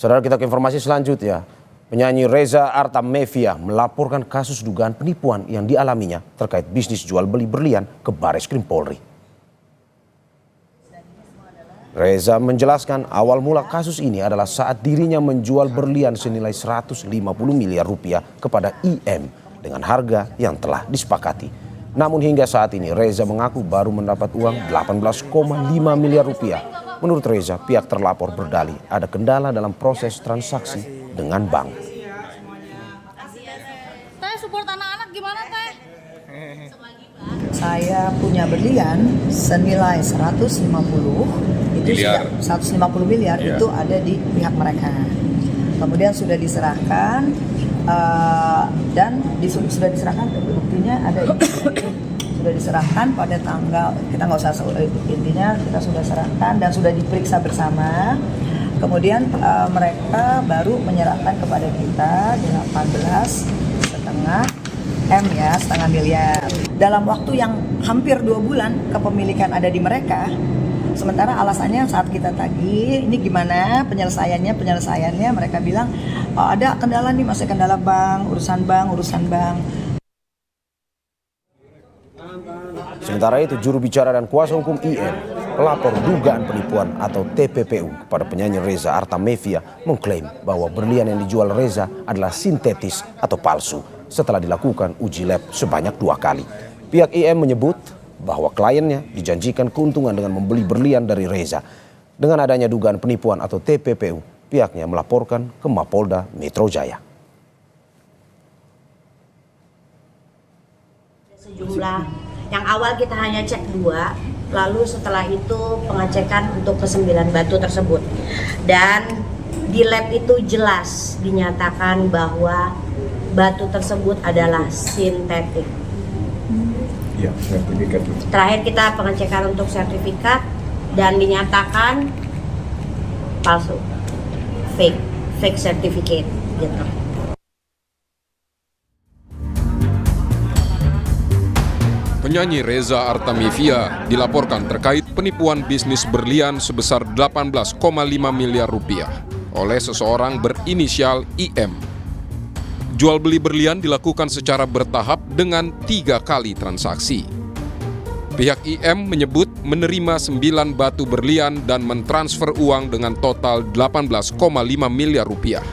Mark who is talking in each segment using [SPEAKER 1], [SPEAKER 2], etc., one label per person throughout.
[SPEAKER 1] Saudara, kita ke informasi selanjutnya. Penyanyi Reza Artamevia melaporkan kasus dugaan penipuan yang dialaminya terkait bisnis jual beli berlian ke Bareskrim Polri. Reza menjelaskan awal mula kasus ini adalah saat dirinya menjual berlian senilai 150 miliar rupiah kepada IM dengan harga yang telah disepakati. Namun hingga saat ini Reza mengaku baru mendapat uang 18,5 miliar rupiah. Menurut Reza, pihak terlapor berdalih ada kendala dalam proses transaksi dengan bank.
[SPEAKER 2] Teh, support anak-anak gimana, Teh?
[SPEAKER 3] Saya punya berlian senilai 150 miliar itu ada di pihak mereka. Kemudian sudah diserahkan dan sudah diserahkan, buktinya ada ini. Sudah diserahkan pada tanggal, kita nggak usah intinya kita sudah serahkan dan sudah diperiksa bersama. Kemudian mereka baru menyerahkan kepada kita 18,5 miliar dalam waktu yang hampir 2 bulan kepemilikan ada di mereka. Sementara alasannya saat kita tagih ini gimana penyelesaiannya mereka bilang ada kendala nih, masih kendala urusan bank.
[SPEAKER 1] Sementara itu, juru bicara dan kuasa hukum IM, pelapor dugaan penipuan atau TPPU kepada penyanyi Reza Artamevia mengklaim bahwa berlian yang dijual Reza adalah sintetis atau palsu setelah dilakukan uji lab sebanyak 2 kali. Pihak IM menyebut bahwa kliennya dijanjikan keuntungan dengan membeli berlian dari Reza. Dengan adanya dugaan penipuan atau TPPU, pihaknya melaporkan ke Mapolda Metro Jaya.
[SPEAKER 4] Sejumlah yang awal kita hanya cek 2, lalu setelah itu pengecekan untuk ke-9 batu tersebut. Dan di lab itu jelas dinyatakan bahwa batu tersebut adalah sintetik.
[SPEAKER 5] Ya, sertifikat.
[SPEAKER 4] Terakhir kita pengecekan untuk sertifikat dan dinyatakan palsu, fake certificate gitu.
[SPEAKER 6] Penyanyi Reza Artamevia dilaporkan terkait penipuan bisnis berlian sebesar 18,5 miliar rupiah oleh seseorang berinisial IM. Jual beli berlian dilakukan secara bertahap dengan 3 kali transaksi. Pihak IM menyebut menerima 9 batu berlian dan mentransfer uang dengan total 18,5 miliar rupiah.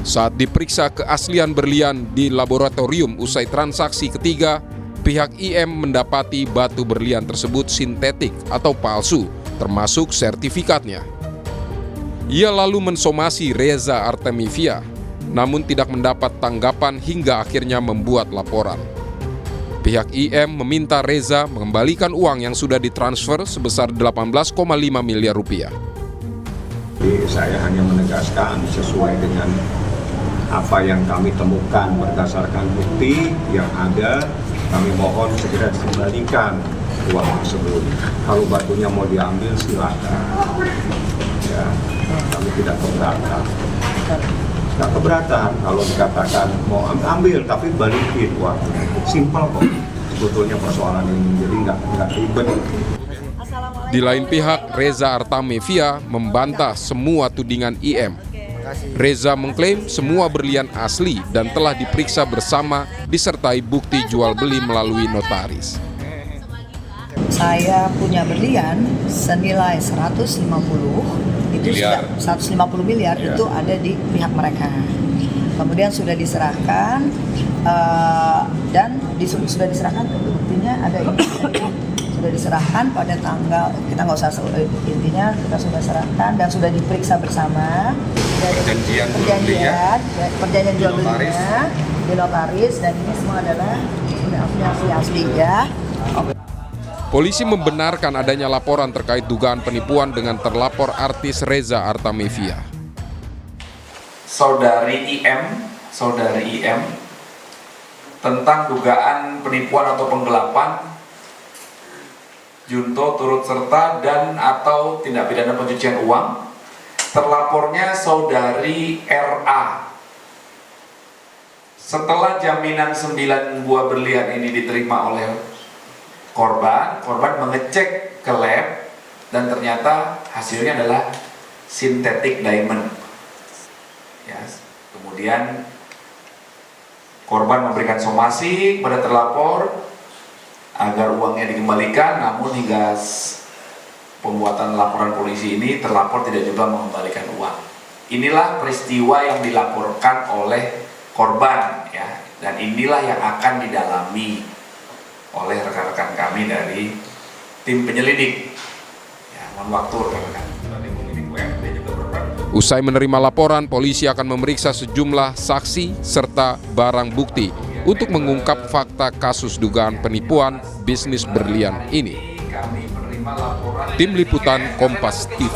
[SPEAKER 6] Saat diperiksa keaslian berlian di laboratorium usai transaksi ketiga, pihak IM mendapati batu berlian tersebut sintetik atau palsu, termasuk sertifikatnya. Ia lalu mensomasi Reza Artamevia, namun tidak mendapat tanggapan hingga akhirnya membuat laporan. Pihak IM meminta Reza mengembalikan uang yang sudah ditransfer sebesar 18,5 miliar rupiah.
[SPEAKER 5] Saya hanya menegaskan sesuai dengan apa yang kami temukan berdasarkan bukti yang ada. Kami mohon segera dikembalikan uang tersebut. Kalau batunya mau diambil silakan. Ya, kami tidak keberatan. Tidak keberatan kalau dikatakan mau ambil tapi balikin uangnya. Simpel kok sebetulnya persoalan ini. Jadi nggak ribet.
[SPEAKER 6] Di lain pihak, Reza Artamevia membantah semua tudingan IM. Reza mengklaim semua berlian asli dan telah diperiksa bersama disertai bukti jual beli melalui notaris.
[SPEAKER 3] Saya punya berlian senilai 150 miliar itu ada di pihak mereka. Kemudian sudah diserahkan dan sudah diserahkan, buktinya ada ini. Sudah diserahkan pada tanggal, kita nggak usah intinya kita sudah serahkan dan sudah diperiksa bersama. Perjanjian jual belinya di notaris dan ini semua adalah asli ya.
[SPEAKER 6] Polisi membenarkan adanya laporan terkait dugaan penipuan dengan terlapor artis Reza Artamevia.
[SPEAKER 7] Saudari IM tentang dugaan penipuan atau penggelapan junto turut serta dan atau tindak pidana pencucian uang. Terlapornya saudari RA. Setelah jaminan 9 buah berlian ini diterima oleh korban mengecek ke lab dan ternyata hasilnya adalah synthetic diamond. Ya, kemudian korban memberikan somasi kepada terlapor agar uangnya dikembalikan, namun hingga pembuatan laporan polisi ini terlapor tidak juga mengembalikan uang. Inilah peristiwa yang dilaporkan oleh korban, ya, dan inilah yang akan didalami oleh rekan-rekan kami dari tim penyelidik. Ya, mohon waktu rekan-rekan.
[SPEAKER 6] Usai menerima laporan, polisi akan memeriksa sejumlah saksi serta barang bukti untuk mengungkap fakta kasus dugaan penipuan bisnis berlian ini. Tim Liputan Kompas TV.